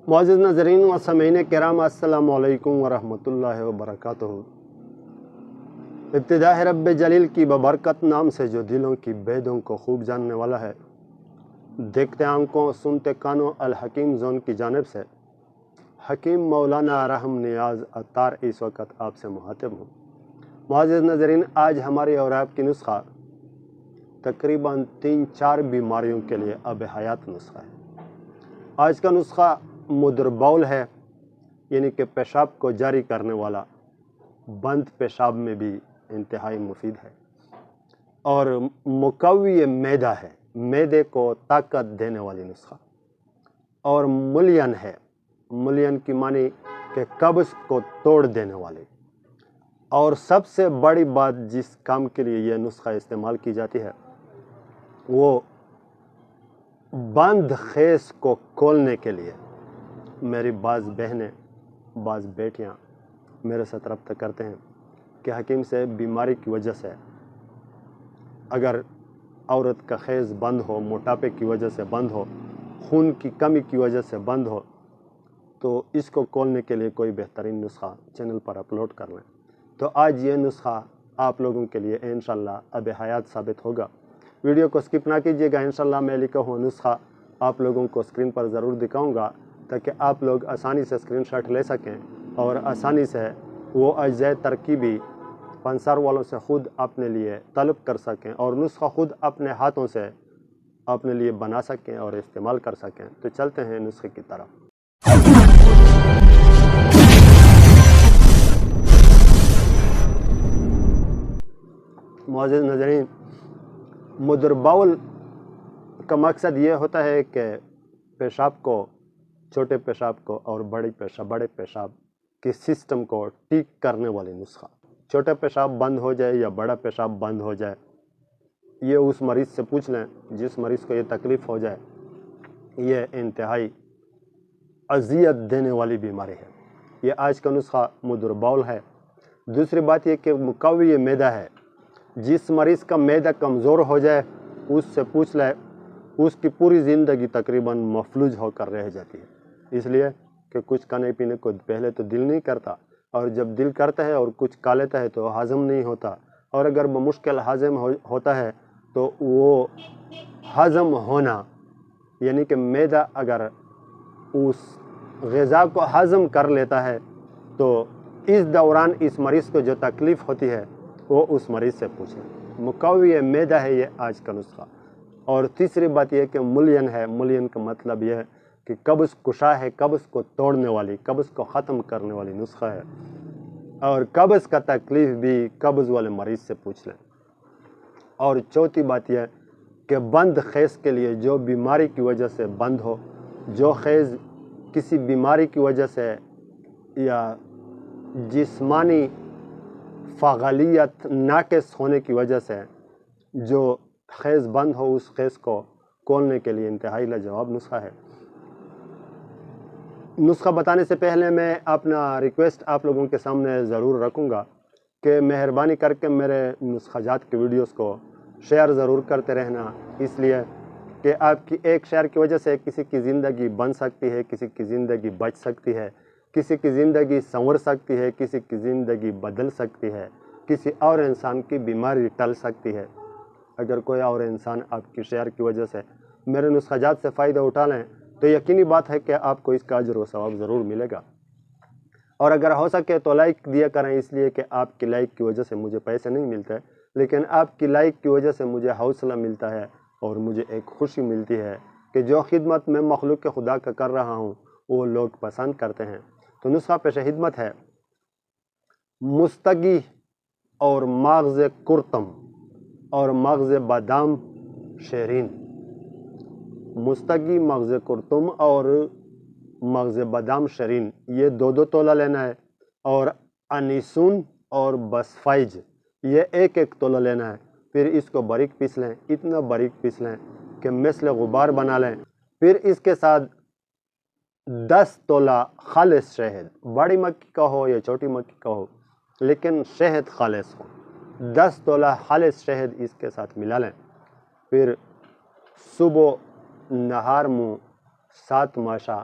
معزز ناظرین و سامعین کرام، السلام علیکم ورحمۃ اللہ وبرکاتہ۔ ابتدا ہے رب جلیل کی ببرکت نام سے جو دلوں کی بیدوں کو خوب جاننے والا ہے۔ دیکھتے آنکھوں سنتے کانوں الحکیم زون کی جانب سے حکیم مولانا رحم نیاز عطار اس وقت آپ سے مخاطب ہوں۔ معزز ناظرین، آج ہماری اور آپ کی نسخہ تقریباً 3-4 بیماریوں کے لیے اب حیات نسخہ ہے۔ آج کا نسخہ مدر باول ہے، یعنی کہ پیشاب کو جاری کرنے والا بند پیشاب میں بھی انتہائی مفید ہے، اور مقوی معدہ ہے، معدے کو طاقت دینے والی نسخہ، اور ملین ہے، ملین کی معنی کہ قبض کو توڑ دینے والی، اور سب سے بڑی بات جس کام کے لیے یہ نسخہ استعمال کی جاتی ہے وہ بند خیز کو کھولنے کے لیے۔ میری بعض بہنیں بعض بیٹیاں میرے ساتھ رابطہ کرتے ہیں کہ حکیم سے بیماری کی وجہ سے اگر عورت کا خیز بند ہو، موٹاپے کی وجہ سے بند ہو، خون کی کمی کی وجہ سے بند ہو، تو اس کو کھولنے کے لیے کوئی بہترین نسخہ چینل پر اپلوڈ کر لیں۔ تو آج یہ نسخہ آپ لوگوں کے لیے انشاءاللہ اب حیات ثابت ہوگا۔ ویڈیو کو سکپ نہ کیجیے گا، انشاءاللہ میں لکھا ہوا نسخہ آپ لوگوں کو اسکرین پر ضرور دکھاؤں گا تاکہ آپ لوگ آسانی سے اسکرین شاٹ لے سکیں اور آسانی سے وہ اجزاء ترکیبی پنسار والوں سے خود اپنے لیے طلب کر سکیں اور نسخہ خود اپنے ہاتھوں سے اپنے لیے بنا سکیں اور استعمال کر سکیں۔ تو چلتے ہیں نسخے کی طرف۔ معزز ناظرین، مدر باول کا مقصد یہ ہوتا ہے کہ پیشاب کو، چھوٹے پیشاب کو اور بڑے پیشاب کے سسٹم کو ٹھیک کرنے والی نسخہ۔ چھوٹا پیشاب بند ہو جائے یا بڑا پیشاب بند ہو جائے، یہ اس مریض سے پوچھ لیں جس مریض کو یہ تکلیف ہو جائے۔ یہ انتہائی اذیت دینے والی بیماری ہے۔ یہ آج کا نسخہ مدر باول ہے۔ دوسری بات یہ کہ مقوی معدہ ہے۔ جس مریض کا معدہ کمزور ہو جائے اس سے پوچھ لے، اس کی پوری زندگی تقریباً مفلوج ہو کر رہ جاتی ہے، اس لیے کہ کچھ کھانے پینے کو پہلے تو دل نہیں کرتا، اور جب دل کرتا ہے اور کچھ کھا لیتا ہے تو ہضم نہیں ہوتا، اور اگر بمشکل ہضم ہوتا ہے تو وہ ہضم ہونا، یعنی کہ معدہ اگر اس غذا کو ہضم کر لیتا ہے تو اس دوران اس مریض کو جو تکلیف ہوتی ہے وہ اس مریض سے پوچھیں۔ مقوی معدہ ہے یہ آج کا نسخہ۔ اور تیسری بات یہ کہ ملین ہے۔ ملین کا مطلب یہ ہے کہ قبض کشا ہے، قبض کو توڑنے والی، قبض کو ختم کرنے والی نسخہ ہے، اور قبض کا تکلیف بھی قبض والے مریض سے پوچھ لیں۔ اور چوتھی بات یہ کہ بند خیز کے لیے جو بیماری کی وجہ سے بند ہو، جو خیز کسی بیماری کی وجہ سے یا جسمانی فعالیت ناقص ہونے کی وجہ سے جو خیز بند ہو، اس خیز کو کھولنے کے لیے انتہائی لاجواب نسخہ ہے۔ نسخہ بتانے سے پہلے میں اپنا ریکویسٹ آپ لوگوں کے سامنے ضرور رکھوں گا کہ مہربانی کر کے میرے نسخہ جات کے ویڈیوز کو شیئر ضرور کرتے رہنا، اس لیے کہ آپ کی ایک شیئر کی وجہ سے کسی کی زندگی بن سکتی ہے، کسی کی زندگی بچ سکتی ہے، کسی کی زندگی سنور سکتی ہے، کسی کی زندگی بدل سکتی ہے، کسی اور انسان کی بیماری ٹل سکتی ہے۔ اگر کوئی اور انسان آپ کی شیئر کی وجہ سے میرے نسخہ جات سے فائدہ اٹھا لیں تو یقینی بات ہے کہ آپ کو اس کا اجر و ثواب ضرور ملے گا۔ اور اگر ہو سکے تو لائک دیا کریں، اس لیے کہ آپ کی لائک کی وجہ سے مجھے پیسے نہیں ملتے، لیکن آپ کی لائک کی وجہ سے مجھے حوصلہ ملتا ہے اور مجھے ایک خوشی ملتی ہے کہ جو خدمت میں مخلوق خدا کا کر رہا ہوں وہ لوگ پسند کرتے ہیں۔ تو نسخہ پیش خدمت ہے مستگی اور مغز کرتم اور مغز بادام شیرین۔ مستگی، مغز کرتم اور مغز بادام شیرین، یہ 2 تولہ لینا ہے، اور انیسون اور بسفائج یہ 1 تولہ لینا ہے۔ پھر اس کو باریک پیس لیں، اتنا باریک پیس لیں کہ مثل غبار بنا لیں۔ پھر اس کے ساتھ 10 تولہ خالص شہد، بڑی مکھی کا ہو یا چھوٹی مکھی کا ہو لیکن شہد خالص ہو، 10 تولہ خالص شہد اس کے ساتھ ملا لیں۔ پھر صبح نہار منہ 7 ماشا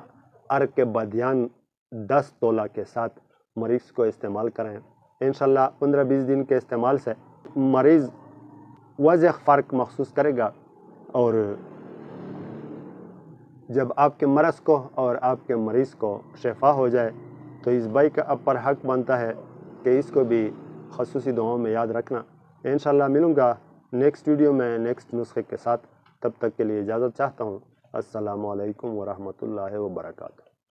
عرق بدیان 10 تولہ کے ساتھ مریض کو استعمال کریں. انشاءاللہ 15-20 دن کے استعمال سے مریض واضح فرق محسوس کرے گا، اور جب آپ کے مرض کو اور آپ کے مریض کو شفا ہو جائے تو اس بھائی کا اب پر حق بنتا ہے کہ اس کو بھی خصوصی دعاؤں میں یاد رکھنا. انشاءاللہ ملوں گا نیکسٹ ویڈیو میں نیکسٹ نسخے کے ساتھ. تب تک کے لیے اجازت چاہتا ہوں. السلام علیکم ورحمۃ اللہ وبرکاتہ.